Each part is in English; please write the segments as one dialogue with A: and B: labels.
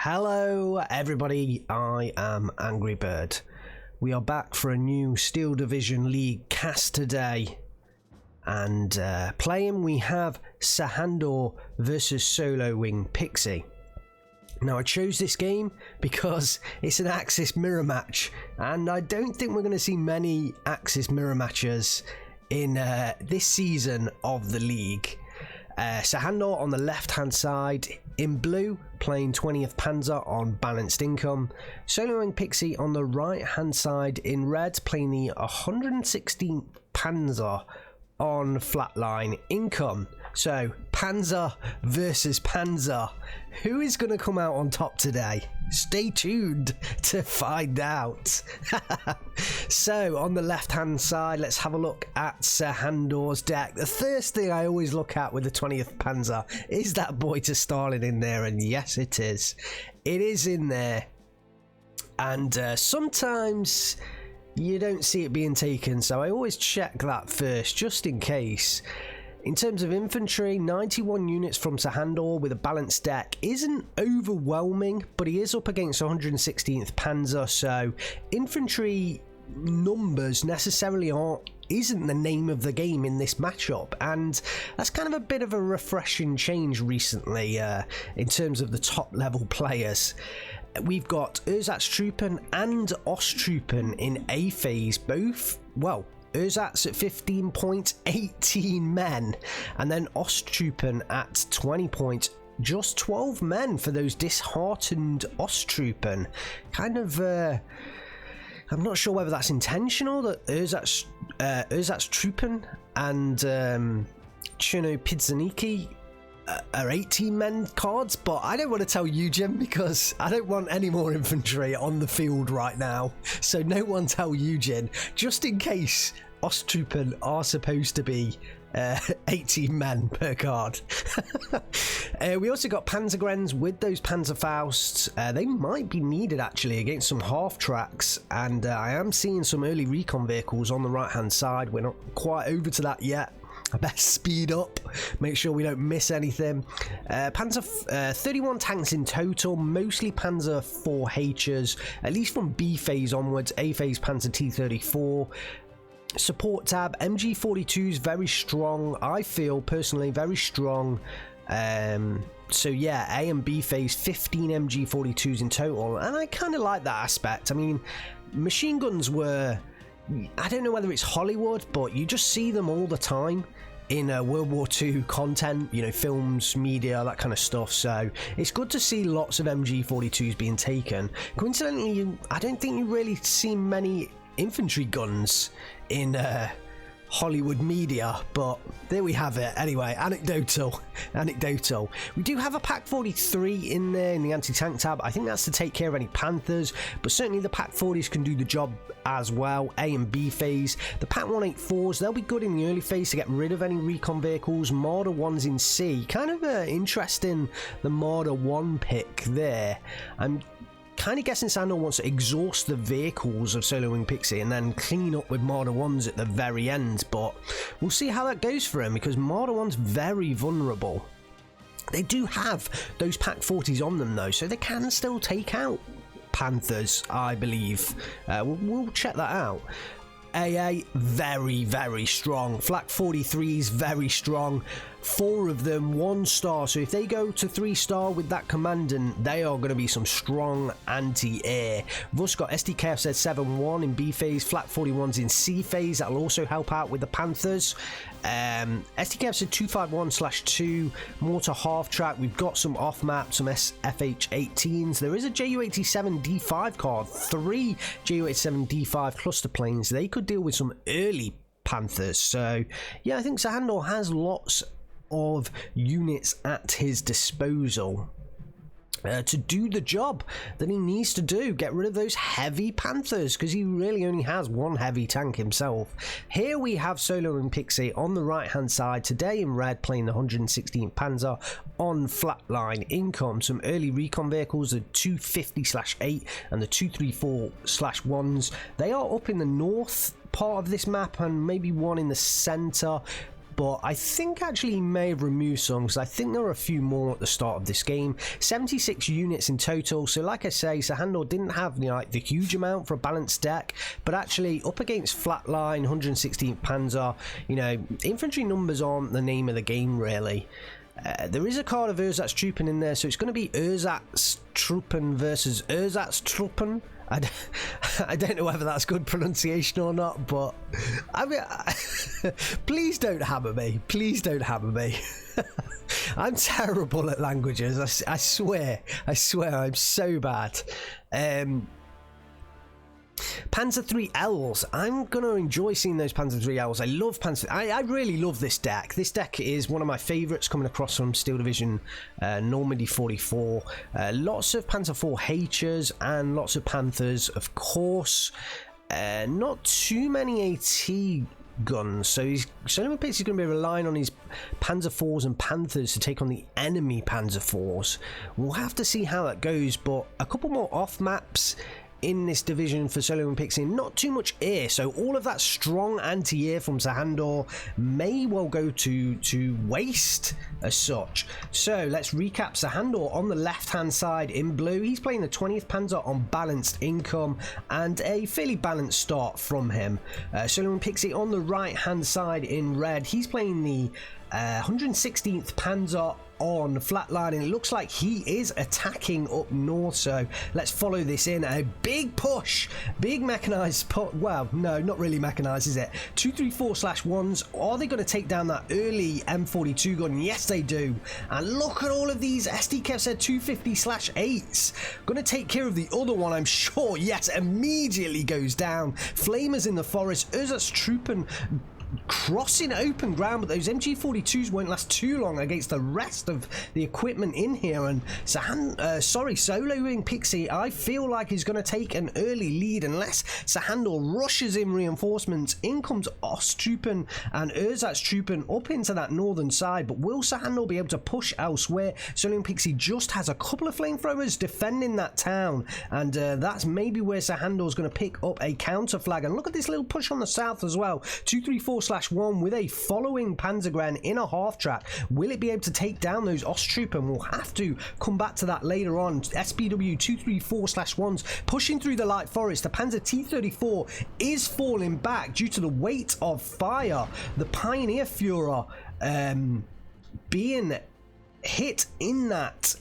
A: Hello everybody, I am Angry Bird. We are back for a new Steel Division League cast today. And playing we have Sehandur versus Solo Wing Pixy. Now I chose this game because it's an Axis mirror match, and I don't think we're going to see many Axis mirror matches in this season of the league. Sehandur on the left hand side in blue, playing 20th Panzer on balanced income. Solo Wing Pixy on the right hand side in red, playing the 116th Panzer on flatline income. So Panzer versus Panzer, who is going to come out on top today? Stay tuned to find out. So on the left hand side, let's have a look at Sehandur's deck. The first thing I always look at with the 20th Panzer is that boy to Stalin in there, and yes it is in there. And sometimes you don't see it being taken, so I always check that first just in case. In terms of infantry, 91 units from Sehandur with a balanced deck isn't overwhelming, but he is up against 116th Panzer, so infantry numbers necessarily isn't the name of the game in this matchup, and that's kind of a bit of a refreshing change recently in terms of the top level players. We've got Ersatztruppen and Osttruppen in A phase, both, well, Ersatz at 15 points, 18 men, and then Osttruppen at 20 points, just 12 men for those disheartened Osttruppen. Kind of, I'm not sure whether that's intentional, that Ersatztruppen and Cherno Pizzaniki are 18 men cards, but I don't want to tell you, Jim, because I don't want any more infantry on the field right now, so no one tell Eugen, just in case Osttruppen are supposed to be 18 men per card. We also got Panzergrens with those Panzerfausts. They might be needed actually against some half tracks, and I am seeing some early recon vehicles on the right hand side. We're not quite over to that yet. I better speed up, make sure we don't miss anything. Panzer 31 tanks in total, mostly Panzer 4Hs, at least from B phase onwards. A phase Panzer T34. Support tab, MG42s very strong, I feel personally very strong. So yeah, A and B phase, 15 MG42s in total, and I kind of like that aspect. I mean, machine guns were, I don't know whether it's Hollywood, but you just see them all the time in World War II content, you know, films, media, that kind of stuff. So it's good to see lots of MG42s being taken. Coincidentally, I don't think you really see many infantry guns in Hollywood media, but there we have it. Anyway, anecdotal. We do have a Pak 43 in there in the anti-tank tab. I think that's to take care of any Panthers, but certainly the Pak 40s can do the job as well. A and B phase. The Pak 184s, they'll be good in the early phase to get rid of any recon vehicles. Marder 1s in C, kind of interesting, the Marder 1 pick there. I'm kind of guessing Sehandur wants to exhaust the vehicles of Solo Wing Pixy and then clean up with Marder 1s at the very end, but we'll see how that goes for him, because Marder 1's very vulnerable. They do have those Pak 40s on them though, so they can still take out Panthers, I believe. We'll check that out. AA, very strong. Flak 43s, very strong. 4 of them 1 star, so if they go to 3 star with that commandant, they are going to be some strong anti-air. We've also got SDKF said 7-1 in B phase, Flak 41s in C phase, that'll also help out with the Panthers. SDKF said 251/2 mortar half track. We've got some off map, some FH18s. There is a JU87 D5 card, 3 JU87 D5 cluster planes. They could deal with some early Panthers. So yeah, I think Sehandur has lots of units at his disposal to do the job that he needs to do. Get rid of those heavy Panthers, because he really only has one heavy tank himself. Here we have Solo Wing Pixy on the right hand side today in red, playing the 116th Panzer on flatline income. Some early recon vehicles, the 250/8 and the 234/1s. They are up in the north part of this map and maybe one in the center. but I think actually he may have removed some, because I think there were a few more at the start of this game. 76 units in total, so like I say, Sehandur didn't have, you know, like the huge amount for a balanced deck, but actually up against Flatline, 116th Panzer, you know, infantry numbers aren't the name of the game really. There is a card of Ersatztruppen in there, so it's going to be Ersatztruppen versus Ersatztruppen. I don't know whether that's good pronunciation or not, but I mean, please don't hammer me. Please don't hammer me. I'm terrible at languages. I swear. I'm so bad. Panzer 3Ls. I'm going to enjoy seeing those Panzer 3Ls. I love Panzer... I really love this deck. This deck is one of my favourites coming across from Steel Division Normandy 44. Lots of Panzer 4Hs and lots of Panthers, of course. Not too many AT guns, so Sehandur Pixy is going to be relying on his Panzer 4s and Panthers to take on the enemy Panzer 4s. We'll have to see how that goes, but a couple more off maps in this division for Sehandur Pixy, not too much air, so all of that strong anti-air from Sehandur may well go to waste as such. So let's recap. Sehandur on the left hand side in blue, he's playing the 20th Panzer on balanced income and a fairly balanced start from him. Sehandur Pixy on the right hand side in red, he's playing the 116th Panzer on flatline, and it looks like he is attacking up north, so let's follow this in. A big push, big mechanized well, no, not really mechanized, is it? 234/1s. Are they going to take down that early M42 gun? Yes, they do. And look at all of these SDKFZ 250/8s. Going to take care of the other one, I'm sure. Yes, immediately goes down. Flamers in the forest. Ersatztruppen crossing open ground, but those MG42s won't last too long against the rest of the equipment in here. And soloing Pixy, I feel like he's going to take an early lead unless Sehandur rushes in reinforcements. In comes Osttruppen and Ersatztruppen up into that northern side, but will Sehandur be able to push elsewhere? Sehandur Pixy just has a couple of flamethrowers defending that town, and that's maybe where Sehandur's going to pick up a counter flag. And look at this little push on the south as well. 234/1 with a following Panzergren in a half track. Will it be able to take down those Osttruppen? We'll have to come back to that later on. SPW 234/1s pushing through the light forest. The Panzer T-34 is falling back due to the weight of fire. The Pioneer Führer being hit in that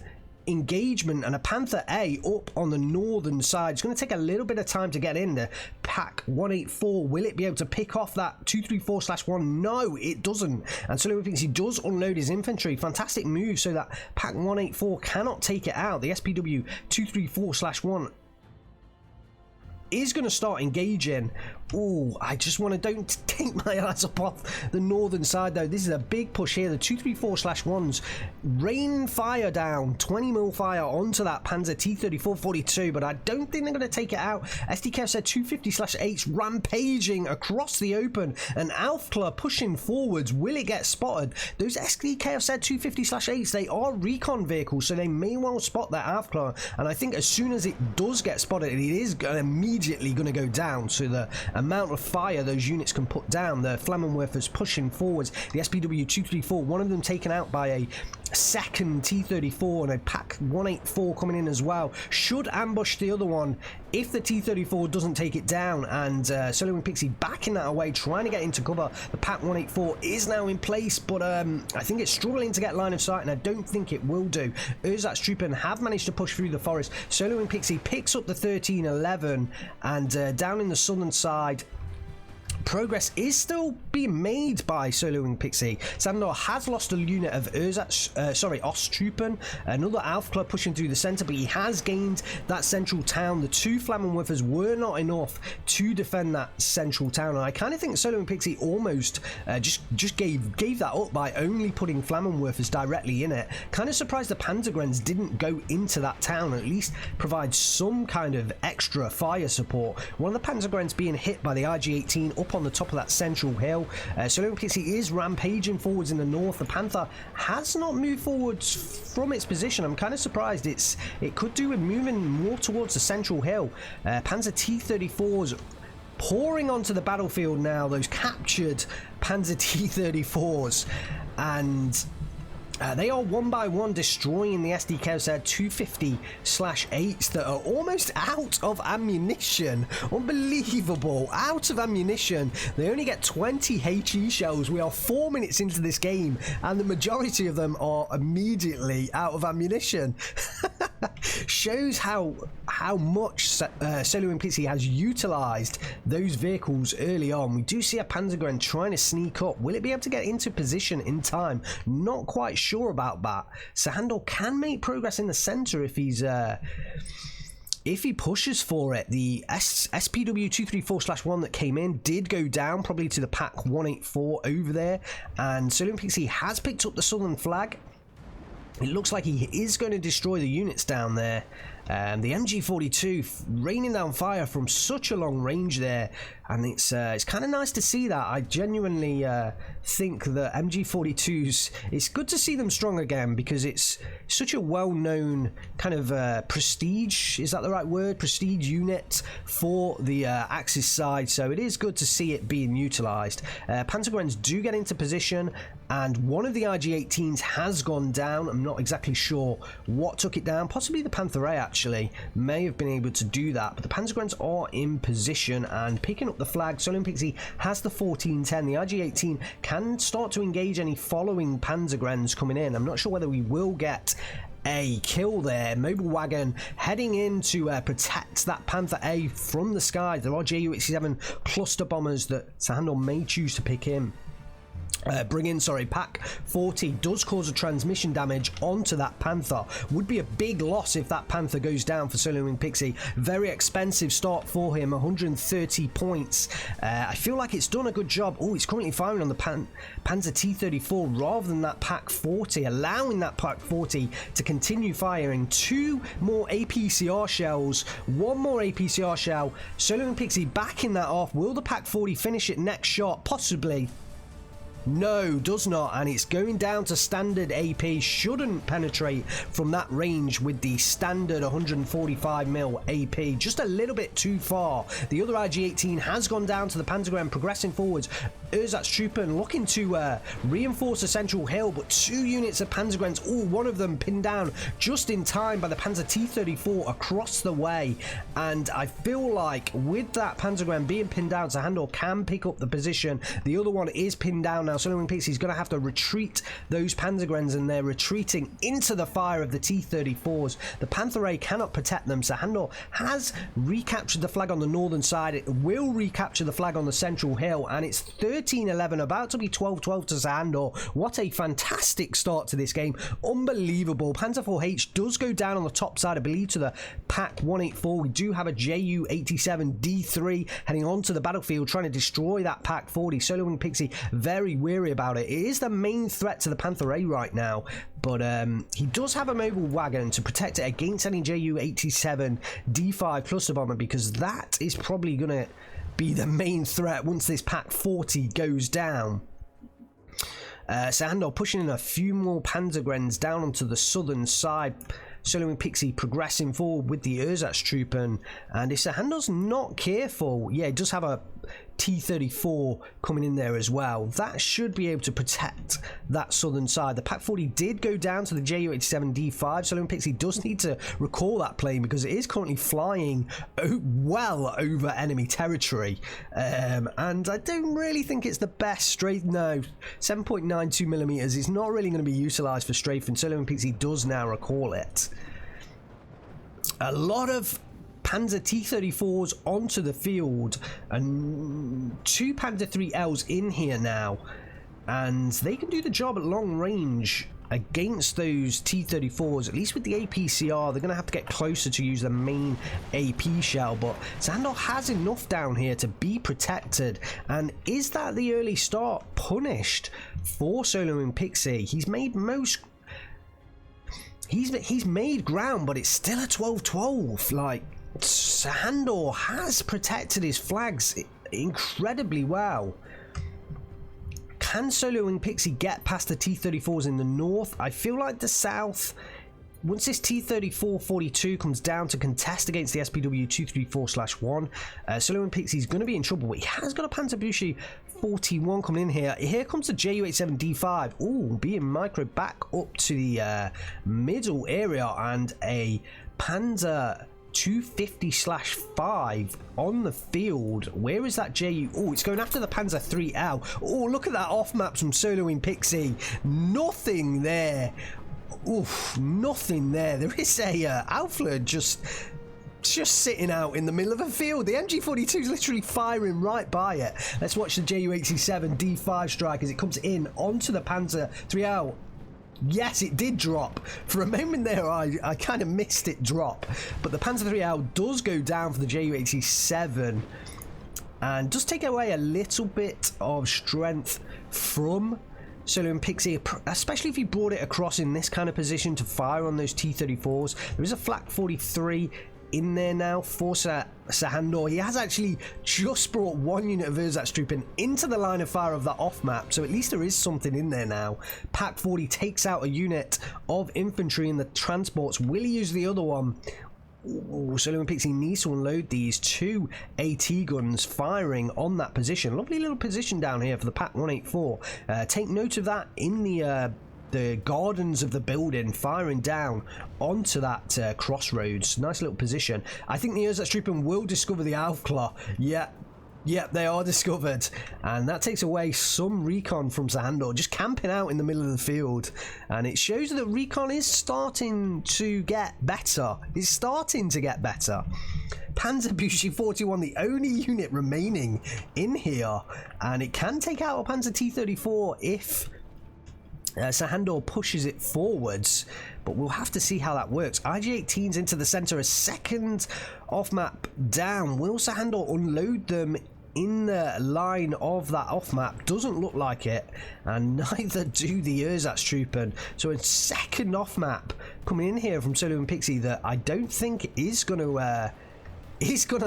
A: engagement, and a Panther A up on the northern side. It's going to take a little bit of time to get in there. Pack 184, will it be able to pick off that 234/1? No, it doesn't. And so he does unload his infantry. Fantastic move so that Pack 184 cannot take it out. The SPW 234/1 is going to start engaging. Oh, I just want to don't take my eyes up off the northern side though. This is a big push here. The 234/1s rain fire down, 20 mil fire onto that Panzer T-34-42, but I don't think they're going to take it out. SDKFZ 250/8s rampaging across the open, and Alfkla pushing forwards. Will it get spotted? Those SDKFZ 250/8s, they are recon vehicles, so they may well spot that Alfkla, and I think as soon as it does get spotted, it is immediately going to go down. So the amount of fire those units can put down, the Flammenwerfers pushing forwards. The SPW 234, one of them taken out by a second T-34, and a Pack 184 coming in as well. Should ambush the other one if the T-34 doesn't take it down, and Sehandur Pixy backing that away, trying to get into cover. The Pack 184 is now in place, but I think it's struggling to get line of sight, and I don't think it will do. Ersatztruppen have managed to push through the forest. Sehandur Pixy picks up the 1311, and down in the southern side, progress is still being made by Sehandur Pixy. Sehandur has lost a unit of Osttruppen, another Alfkla pushing through the centre, but he has gained that central town. The two Flammenwerfers were not enough to defend that central town, and I kind of think Sehandur Pixy almost just gave that up by only putting Flammenwerfers directly in it. Kind of surprised the Panzergrens didn't go into that town, at least provide some kind of extra fire support. One of the Panzergrens being hit by the IG-18 up on the top of that central hill. Sehandur Pixy is rampaging forwards in the north. The Panther has not moved forwards from its position. I'm kind of surprised. It could do with moving more towards the central hill. Panzer T-34's pouring onto the battlefield now, those captured Panzer T-34s, and they are one by one destroying the SD Kevser 250/8s that are almost out of ammunition. Unbelievable, out of ammunition. They only get 20 HE shells. We are 4 minutes into this game and the majority of them are immediately out of ammunition. Shows how much Solo and Pixy has utilized those vehicles early on. We do see a Panzergren trying to sneak up. Will it be able to get into position in time? Not quite sure about that. Sehandur can make progress in the center if he pushes for it. The SPW 234/1 that came in did go down, probably to the Pack 184 over there, and Solo and Pixy has picked up the southern flag. It looks like he is going to destroy the units down there. The MG42 raining down fire from such a long range there, and it's kind of nice to see that. I genuinely think that MG42s, it's good to see them strong again, because it's such a well-known kind of prestige, is that the right word, prestige unit for the Axis side, so it is good to see it being utilised. Panzergrens do get into position, and one of the IG-18s has gone down. I'm not exactly sure what took it down, possibly the Panther A actually may have been able to do that, but the Panzergrens are in position and picking up the flag. Solo and Pixy has the 1410. The IG-18 can start to engage any following Panzergrens coming in. I'm not sure whether we will get a kill there. Mobile wagon heading in to protect that Panther A from the skies. There are Ju-87 cluster bombers that Sehandur may choose to pick in. Pack 40 does cause a transmission damage onto that Panther. Would be a big loss if that Panther goes down for Solo and Pixy. Very expensive start for him, 130 points. I feel like it's done a good job. Oh, it's currently firing on the Panzer T-34 rather than that Pack 40, allowing that Pack 40 to continue firing. 2 more APCR shells, 1 more APCR shell. Solo and Pixy backing that off. Will the Pack 40 finish it next shot? Possibly. No, does not, and it's going down to standard AP. Shouldn't penetrate from that range with the standard 145mm AP. Just a little bit too far. The other IG-18 has gone down to the Panzergren, progressing forwards. Ersatz-Truppen looking to reinforce the central hill, but 2 units of Panzergrens, one of them pinned down just in time by the Panzer T-34 across the way. And I feel like with that Panzergren being pinned down, Sehandur can pick up the position. The other one is pinned down now. Solo and Pixy is going to have to retreat those Panzergrens, and they're retreating into the fire of the T-34s. The Panther A cannot protect them. Sehandur has recaptured the flag on the northern side. It will recapture the flag on the central hill, and it's 13-11, about to be 12-12 to Sehandur. What a fantastic start to this game. Unbelievable. Panzer IV-H does go down on the top side, I believe, to the Pack 184. We do have a Ju-87 D3 heading onto the battlefield, trying to destroy that Pack 40. Solo and Pixy very weary about it. It is the main threat to the Panther A right now, but he does have a mobile wagon to protect it against any Ju-87 D5 cluster bomber, because that is probably going to be the main threat once this Pack 40 goes down. Sehandur pushing in a few more Panzergrens down onto the southern side. Solo and Pixy progressing forward with the Ersatz-Truppen, and if Sehandur's not careful, yeah, it does have a T-34 coming in there as well. That should be able to protect that southern side. The Pack 40 did go down to the Ju-87 D5. Solo and Pixy does need to recall that plane, because it is currently flying well over enemy territory, and I don't really think it's the best strafe. No, 7.92mm is not really going to be utilised for strafing. Solo and Pixy does now recall it. A lot of Panzer T-34s onto the field, and 2 Panzer III-Ls in here now, and they can do the job at long range against those T-34s. At least with the APCR, they're going to have to get closer to use the main AP shell, but Sehandur has enough down here to be protected. And is that the early start punished for Solo and Pixy? He's made most... He's made ground, but it's still a 12-12. Like, Sehandur has protected his flags incredibly well. Can Solo and Pixy get past the T-34s in the north? I feel like the south, once this T-34-42 comes down to contest against the SPW 234/1, Solo and Pixie's going to be in trouble, but he has got a Panzerbushi 41 coming in here. Here comes the Ju-87D5. Ooh, being micro back up to the middle area, and a Panzer 250/5 on the field. Where is that JU? Oh, it's going after the Panzer 3L. Oh, look at that off maps from Solo and Pixie. Nothing there. Oof, nothing there. There is a Alpha just sitting out in the middle of the field. The MG42 is literally firing right by it. Let's watch the Ju-87D5 strike as it comes in onto the Panzer 3L. Yes, it did drop. For a moment there, I kind of missed it drop. But the Panzer 3L does go down for the Ju-87 and does take away a little bit of strength from Solo and Pixie, especially if he brought it across in this kind of position to fire on those T-34s. There is a Flak 43 in there now for Sehandur. He has actually just brought one unit of Ersatz into the line of fire of that off map, so at least there is something in there now. Pak 40 takes out a unit of infantry in the transports. Will he use the other one? Ooh, Solo and Pixie needs to unload these two AT guns firing on that position. Lovely little position down here for the Pak 184. Take note of that in the gardens of the building, firing down onto that crossroads. Nice little position. I think the Ersatz will discover the Aufklar. Yep, they are discovered, and that takes away some recon from Sehandur, just camping out in the middle of the field, and it shows that recon is starting to get better. It's starting to get better. Panzerbushi 41, the only unit remaining in here, and it can take out a Panzer T-34 if Sehandur pushes it forwards, but we'll have to see how that works. IG-18s into the center, a second off map down. Will Sehandur unload them in the line of that off map? Doesn't look like it, and neither do the Ersatz. So a second off map coming in here from Solo and Pixie that I don't think is going to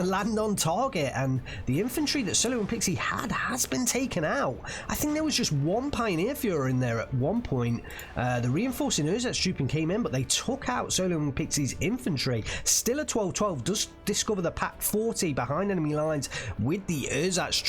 A: land on target, and the infantry that Solo and Pixie has been taken out. I think there was just one Pioneer Führer in there at one point. The reinforcing Ersatz came in, but they took out Solo and Pixie's infantry. Still a 12-12 does discover the Pak 40 behind enemy lines with the Ersatz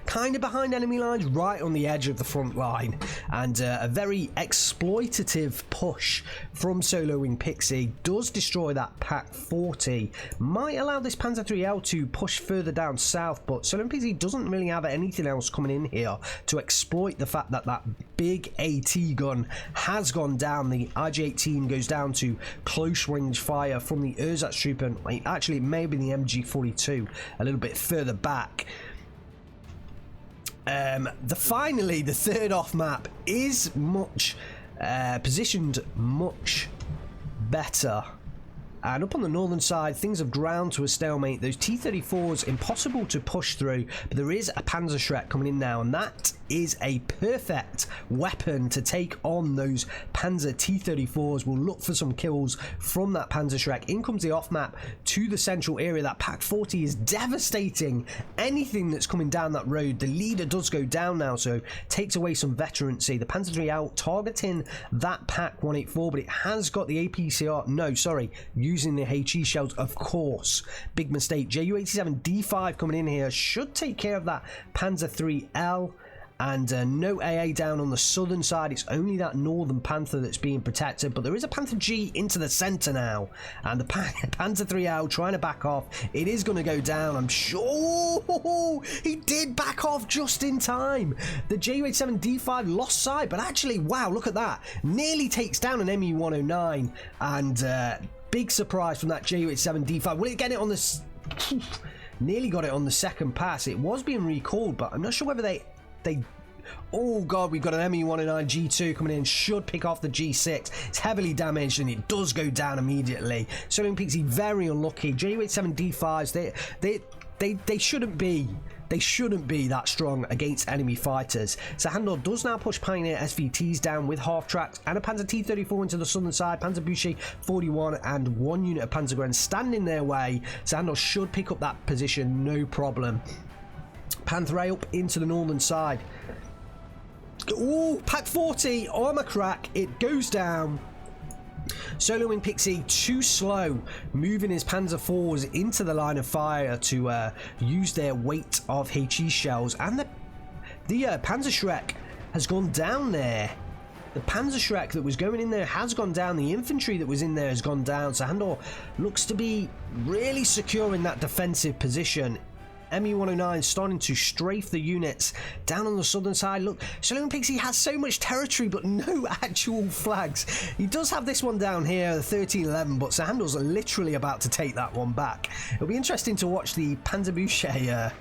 A: kind of behind enemy lines, right on the edge of the front line, and a very exploitative push from Solo and Pixie does destroy that Pak 40. Might allow this Panzer 3L to push further down south, but Solo and Pixie doesn't really have anything else coming in here to exploit the fact that that big AT gun has gone down. The IG-18 goes down to close range fire from the Ersatz actually it may have been the MG42 a little bit further back. Finally, the third off map is positioned much better. And up on the northern side, things have ground to a stalemate. Those T-34s, impossible to push through, but there is a Panzerschreck coming in now, and that is a perfect weapon to take on those Panzer T-34s. We'll look for some kills from that Panzerschreck. In comes the off-map to the central area. That Pak 40 is devastating anything that's coming down that road. The leader does go down now, so takes away some veterancy. The Panzer 3 out targeting that Pak 184, but it has got the APCR. No, sorry, using the HE shells, of course. Big mistake. Ju-87D5 coming in here should take care of that Panzer 3L. And no AA down on the southern side. It's only that northern Panther that's being protected, but there is a Panther G into the center now, and the Panzer 3L trying to back off. It is going to go down, I'm sure. Oh, he did back off just in time. The Ju-87D5 lost sight, but actually, wow, look at that, nearly takes down an MU-109, and big surprise from that Ju-87D5. Will it get it on this? Nearly got it on the second pass. It was being recalled, but I'm not sure whether they oh god, we've got an MU-109 G2 coming in, should pick off the G6. It's heavily damaged and it does go down immediately. Solo and Pixie very unlucky. Ju-87D5s, they shouldn't be that strong against enemy fighters. Sehandur does now push Pioneer SVTs down with half tracks and a Panzer T-34 into the southern side. Panzerbushi 41 and one unit of Panzergren stand in their way. Sehandur should pick up that position, no problem. Panther A up into the northern side. Oh, Pak 40 armor crack. It goes down. Solo Wing Pixy too slow, moving his Panzer IVs into the line of fire to use their weight of HE shells, and the Panzer Shrek has gone down there. The Panzer Shrek that was going in there has gone down. The infantry that was in there has gone down. Sehandur looks to be really secure in that defensive position. ME-109 starting to strafe the units down on the southern side. Look, Solo Wing Pixy has so much territory but no actual flags. He does have this one down here, the 1311, but Sehandur's literally about to take that one back. It'll be interesting to watch the Panzerbücher.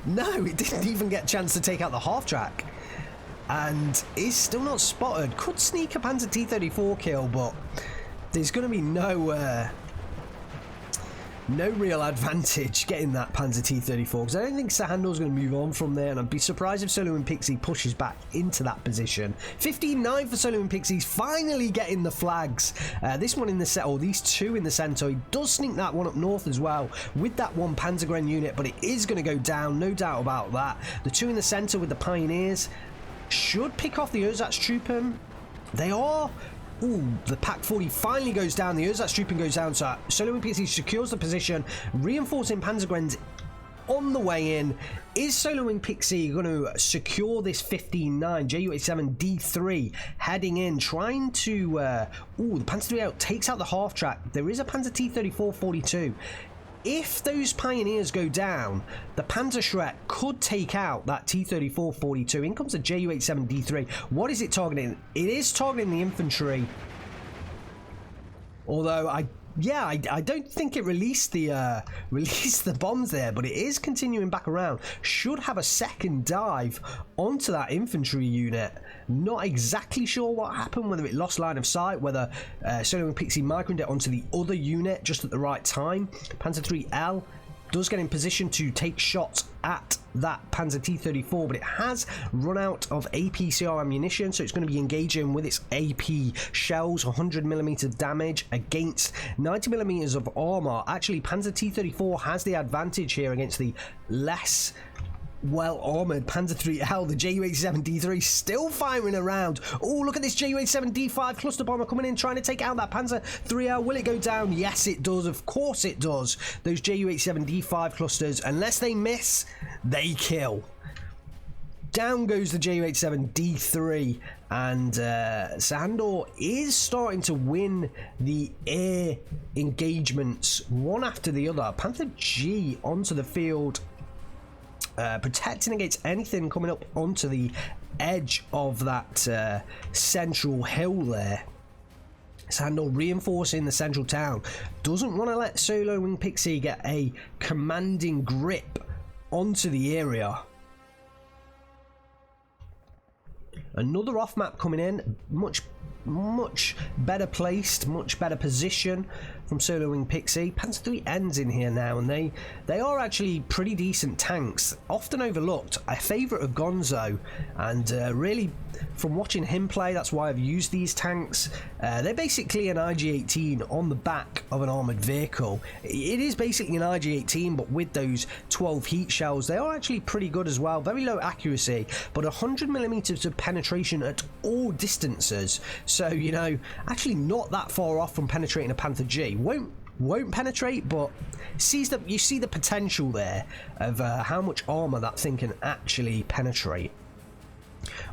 A: No, it didn't even get a chance to take out the half track. And is still not spotted. Could sneak a Panzer T-34 kill, but there's going to be no real advantage getting that Panzer T-34, because I don't think Sehandur's going to move on from there, and I'd be surprised if Solo Wing Pixy pushes back into that position. 15-9 for Solo Wing Pixy, finally getting the flags. This one in the set, or these two in the centre. He does sneak that one up north as well with that one Panzergren unit, but it is going to go down, no doubt about that. The two in the centre with the Pioneers should pick off the Ersatztruppen. They are. Ooh, the Pak 40 finally goes down. The Ersatztruppen goes down. So Solo Wing Pixy secures the position, reinforcing Panzergrens on the way in. Is Solo Wing Pixy going to secure this 15-9? Ju-87D3 heading in, trying to. Ooh, the Panzer III out takes out the half track. There is a Panzer T-34-42. If those Pioneers go down, the Panzer Shrek could take out that T-34-42. In comes the Ju-87D3. What is it targeting? It is targeting the infantry. Although I don't think it released the bombs there, but it is continuing back around. Should have a second dive onto that infantry unit. Not exactly sure what happened, whether it lost line of sight, whether Solo Wing Pixy microned it onto the other unit just at the right time. Panzer III-L does get in position to take shots at that Panzer T-34, but it has run out of APCR ammunition, so it's going to be engaging with its AP shells, 100mm damage against 90mm of armor. Actually, Panzer T-34 has the advantage here against the less well-armoured Panzer III-L. The Ju-87D3 still firing around. Oh, look at this Ju-87D5 cluster bomber coming in, trying to take out that Panzer III-L. Will it go down? Yes, it does. Of course it does. Those Ju-87D5 clusters, unless they miss, they kill. Down goes the Ju-87D3, and Sehandur is starting to win the air engagements one after the other. Panther G onto the field, protecting against anything coming up onto the edge of that central hill there. Sehandur reinforcing the central town. Doesn't want to let Solo Wing Pixy get a commanding grip onto the area. Another off map coming in, much better placed, much better position from Solo Wing Pixy. Panzer III ends in here now, and they are actually pretty decent tanks, often overlooked. A favourite of Gonzo, and really from watching him play, that's why I've used these tanks. They're basically an IG-18 on the back of an armoured vehicle. It is basically an IG-18, but with those 12 heat shells. They are actually pretty good as well. Very low accuracy, but 100mm of penetration at all distances. So, you know, actually not that far off from penetrating a Panther G. Won't penetrate, but you see the potential there of how much armor that thing can actually penetrate.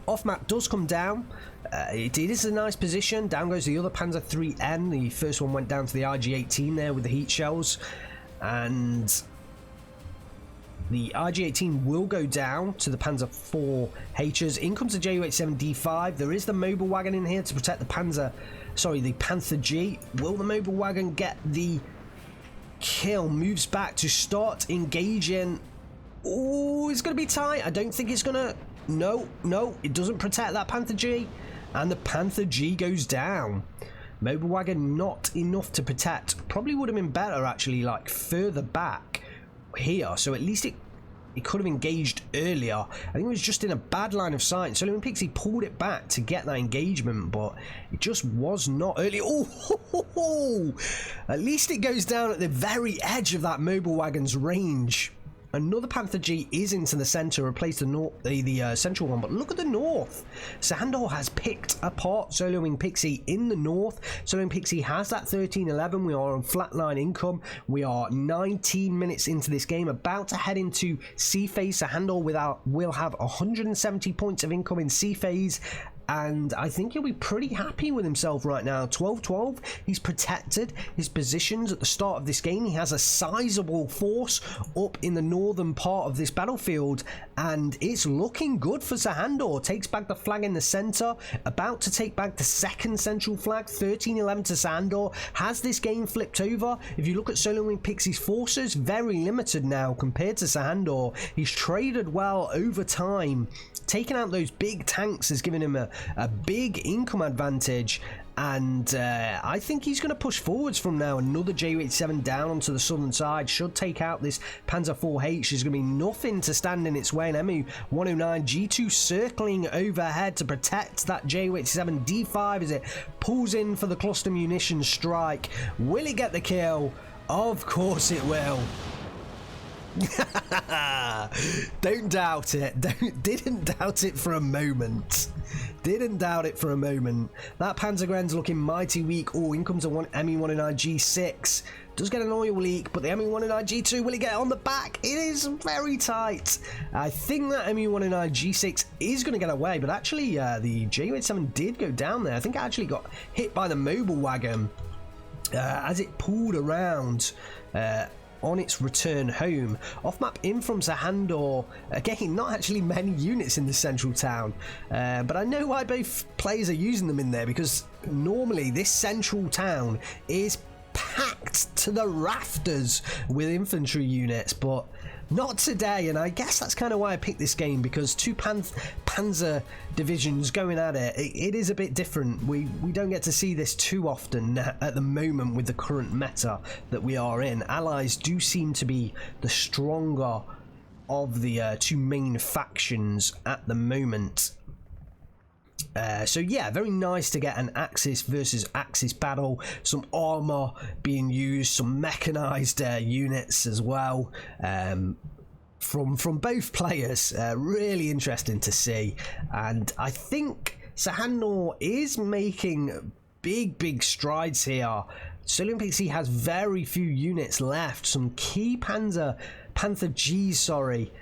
A: Off map does come down. It is a nice position. Down goes the other Panzer III-N. The first one went down to the IG-18 there with the heat shells, and the IG-18 will go down to the Panzer IV-H's. In comes the Ju-87D5. There is the mobile wagon in here to protect the Panther G. Will the mobile wagon get the kill? Moves back to start engaging. Oh, it's going to be tight. I don't think it's going to. No, it doesn't protect that Panther G, and the Panther G goes down. Mobile wagon not enough to protect. Probably would have been better actually, like further back here, so at least it could have engaged earlier. I think it was just in a bad line of sight. So Solo Wing Pixy pulled it back to get that engagement, but it just was not early. Oh, at least it goes down at the very edge of that mobile wagon's range. Another Panther G is into the center, replaced the central one, but look at the north. Sehandur has picked apart Soloing Pixy in the north. Soloing Pixy has that 13-11. We are on flatline income. We are 19 minutes into this game, about to head into C phase. Sehandur will have 170 points of income in C phase, and I think he'll be pretty happy with himself right now. 12-12, he's protected his positions at the start of this game. He has a sizable force up in the northern part of this battlefield, and it's looking good for Sehandur. Takes back the flag in the center, about to take back the second central flag. 13-11 to Sehandur. Has this game flipped over? If you look at Soloing Pixy's forces, very limited now compared to Sehandur. He's traded well over time. Taking out those big tanks has given him a big income advantage, and I think he's going to push forwards from now. Another Ju-87 down onto the southern side should take out this Panzer IV-H. There's going to be nothing to stand in its way. An MU-109 G2 circling overhead to protect that Ju-87 D5 as it pulls in for the cluster munitions strike. Will it get the kill? Of course it will. Don't doubt it. Didn't doubt it for a moment. Didn't doubt it for a moment. That Panzergren's looking mighty weak. Oh, in comes a ME-109 G6. Does get an oil leak, but the ME-109 G2, will he get it on the back? It is very tight. I think that ME-109 G6 is going to get away, but actually the Ju-87 did go down there. I think it actually got hit by the mobile wagon as it pulled around on its return home. Off map in from Sehandur. Again, not actually many units in the central town, but I know why both players are using them in there, because normally this central town is packed to the rafters with infantry units, but not today. And I guess that's kind of why I picked this game, because two panzer divisions going at it. It is a bit different. We don't get to see this too often at the moment with the current meta that we are in. Allies do seem to be the stronger of the two main factions at the moment. So yeah, very nice to get an Axis versus Axis battle. Some armor being used, some mechanized units as well from both players. Really interesting to see, and I think Sehandur is making big strides here. Soloing Pixy has very few units left. Some key Panther Gs, sorry.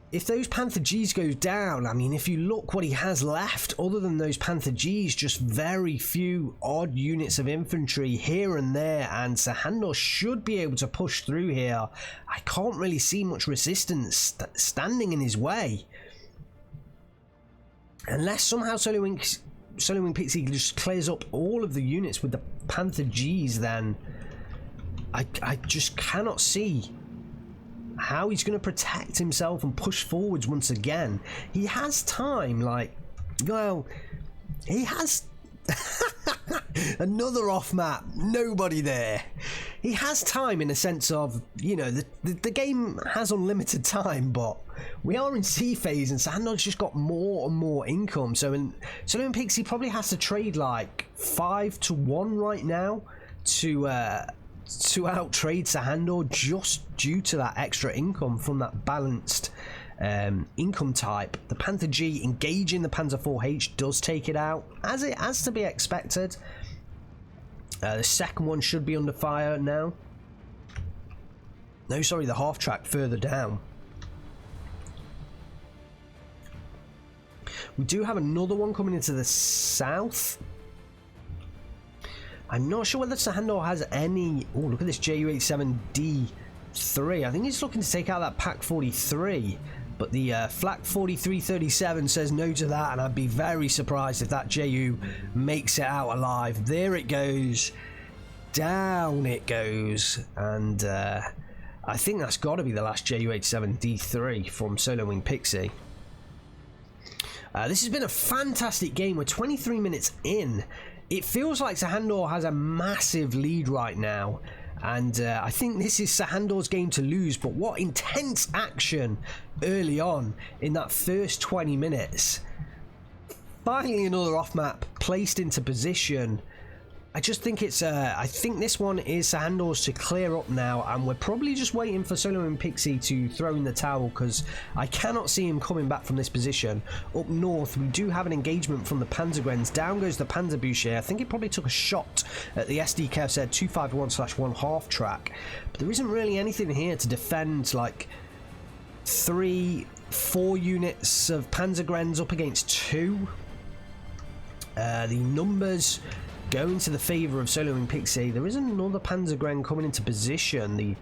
A: If those Panther Gs goes down, I mean, if you look what he has left, other than those Panther Gs, just very few odd units of infantry here and there, and Sehandur should be able to push through here. I can't really see much resistance standing in his way. Unless somehow Soloing Pixy just clears up all of the units with the Panther Gs, then I just cannot see how he's going to protect himself and push forwards once again. He has time, like, well, he has another off map, nobody there. He has time in a sense of, you know, the game has unlimited time, but we are in C phase and Sehandur's just got more and more income. So Soloing Pixy probably has to trade like 5-1 right now to out-trade Sehandur, just due to that extra income from that balanced income type. The Panther G engaging the Panzer IV-H does take it out, as it has to be expected. The second one should be under fire now. No, sorry, the half-track further down. We do have another one coming into the south. I'm not sure whether Sehandur has any... Oh, look at this Ju-87D3. I think he's looking to take out that Pak 43, but the Flak 4337 says no to that, and I'd be very surprised if that Ju makes it out alive. There it goes. Down it goes. And I think that's got to be the last Ju-87D3 from Soloing Pixy. This has been a fantastic game. We're 23 minutes in. It feels like Sehandur has a massive lead right now, and I think this is Sehandur's game to lose, but what intense action early on in that first 20 minutes. Finally another off-map placed into position, I just think it's I think this one is Sehandur's to clear up now, and we're probably just waiting for Solo and Pixy to throw in the towel, because I cannot see him coming back from this position. Up north we do have an engagement from the Panzergrens. Down goes the Panzerbücher. I think it probably took a shot at the SDK said 251/1 half track, but there isn't really anything here to defend like 3-4 units of Panzergrens up against 2. The numbers go into the favour of Solo and Pixy. There is another Panzergren coming into position. The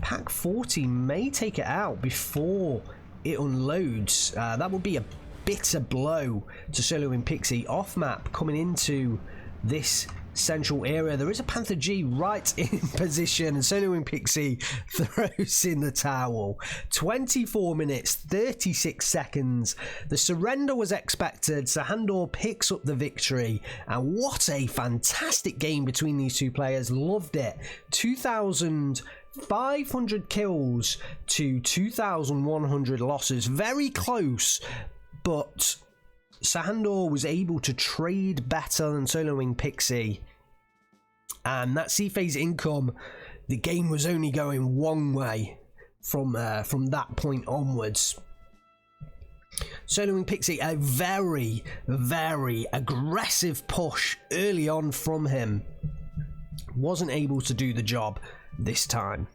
A: Pack 40 may take it out before it unloads. That would be a bitter blow to Solo and Pixy. Off map coming into this central area. There is a Panther G right in position, and Solo and Pixy throws in the towel. 24 minutes 36 seconds. The surrender was expected. Sehandur picks up the victory, and what a fantastic game between these two players. Loved it. 2,500 kills to 2,100 losses. Very close, but Sehandur was able to trade better than Solo and Pixy, and that C-phase income, the game was only going one way from that point onwards. Solo and Pixy, a very, very aggressive push early on from him, wasn't able to do the job this time.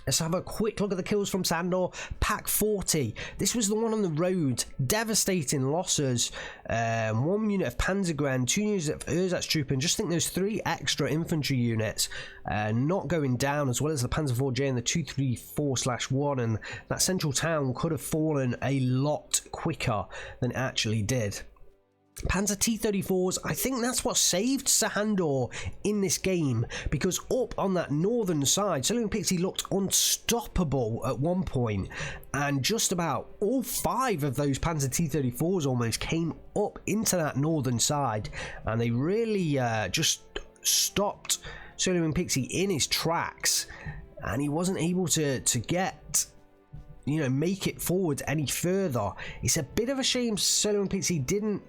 A: Let's have a quick look at the kills from Sehandur. Pack 40. This was the one on the road. Devastating losses. 1 unit of Panzergren, 2 units of Ersatztruppen. Just think there's 3 extra infantry units not going down, as well as the Panzer IV-J and the 234/1. And that central town could have fallen a lot quicker than it actually did. Panzer T-34s, I think that's what saved Sehandur in this game, because up on that northern side, Solo and Pixy looked unstoppable at one point, and just about all 5 of those Panzer T-34s almost came up into that northern side, and they really just stopped Solo and Pixy in his tracks, and he wasn't able to get, you know, make it forward any further. It's a bit of a shame Solo and Pixy didn't,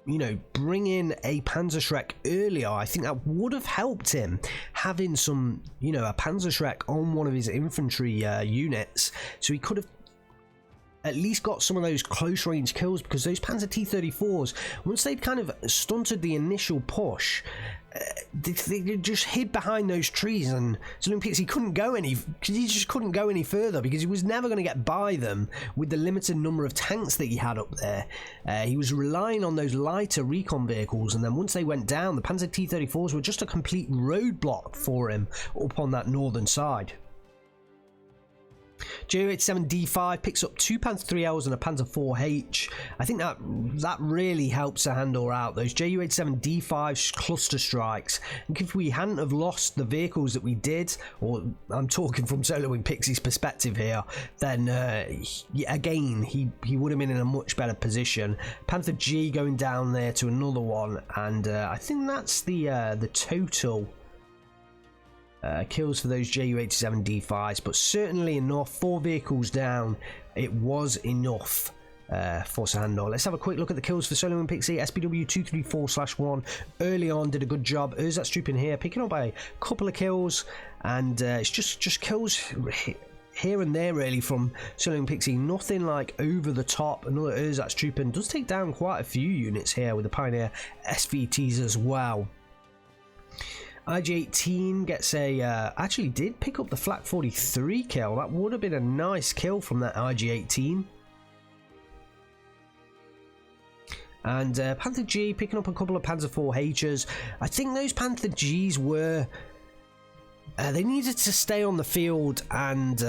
A: you know, bring in a Panzerschreck earlier. I think that would have helped him, having some, you know, a Panzerschreck on one of his infantry units, so he could have at least got some of those close range kills, because those Panzer T-34s, once they'd kind of stunted the initial push, they just hid behind those trees, and Solo and Pixy couldn't go any, he just couldn't go any further, because he was never going to get by them with the limited number of tanks that he had up there. He was relying on those lighter recon vehicles, and then once they went down, the Panzer T-34s were just a complete roadblock for him up on that northern side. Ju-87D5 picks up 2 Panzer 3Ls and a Panzer 4H. I think that really helped Sehandur out. Those Ju-87D5 cluster strikes. And if we hadn't have lost the vehicles that we did, or I'm talking from Solo and Pixy's perspective here, then again he would have been in a much better position. Panther G going down there to another one, and I think that's the total kills for those Ju-87D5s, but certainly enough. 4 vehicles down, it was enough for Sehandur. Let's have a quick look at the kills for Solo and Pixy. SPW 234/1 early on did a good job. Ersatztruppen here picking up a couple of kills, and it's just kills here and there really from Solo and Pixy. Nothing like over the top. Another Ersatztruppen does take down quite a few units here with the Pioneer SVTs as well. IG-18 gets a, actually did pick up the Flak 43 kill. That would have been a nice kill from that IG-18. And Panther G picking up a couple of Panzer 4Hs. I think those Panther Gs were, they needed to stay on the field, and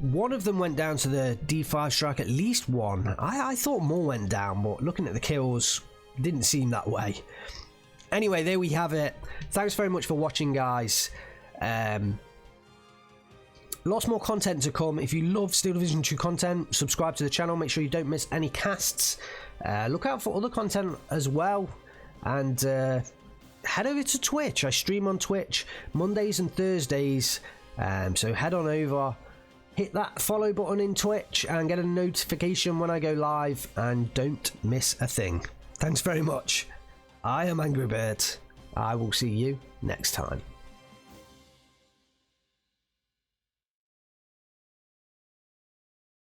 A: one of them went down to the D5 strike, at least one. I thought more went down, but looking at the kills, didn't seem that way. Anyway, there we have it. Thanks very much for watching, guys. Lots more content to come. If you love Steel Division 2 content, subscribe to the channel. Make sure you don't miss any casts. Look out for other content as well. And head over to Twitch. I stream on Twitch Mondays and Thursdays. So head on over. Hit that follow button in Twitch and get a notification when I go live. And don't miss a thing. Thanks very much. I am Angry Bird. I will see you next time.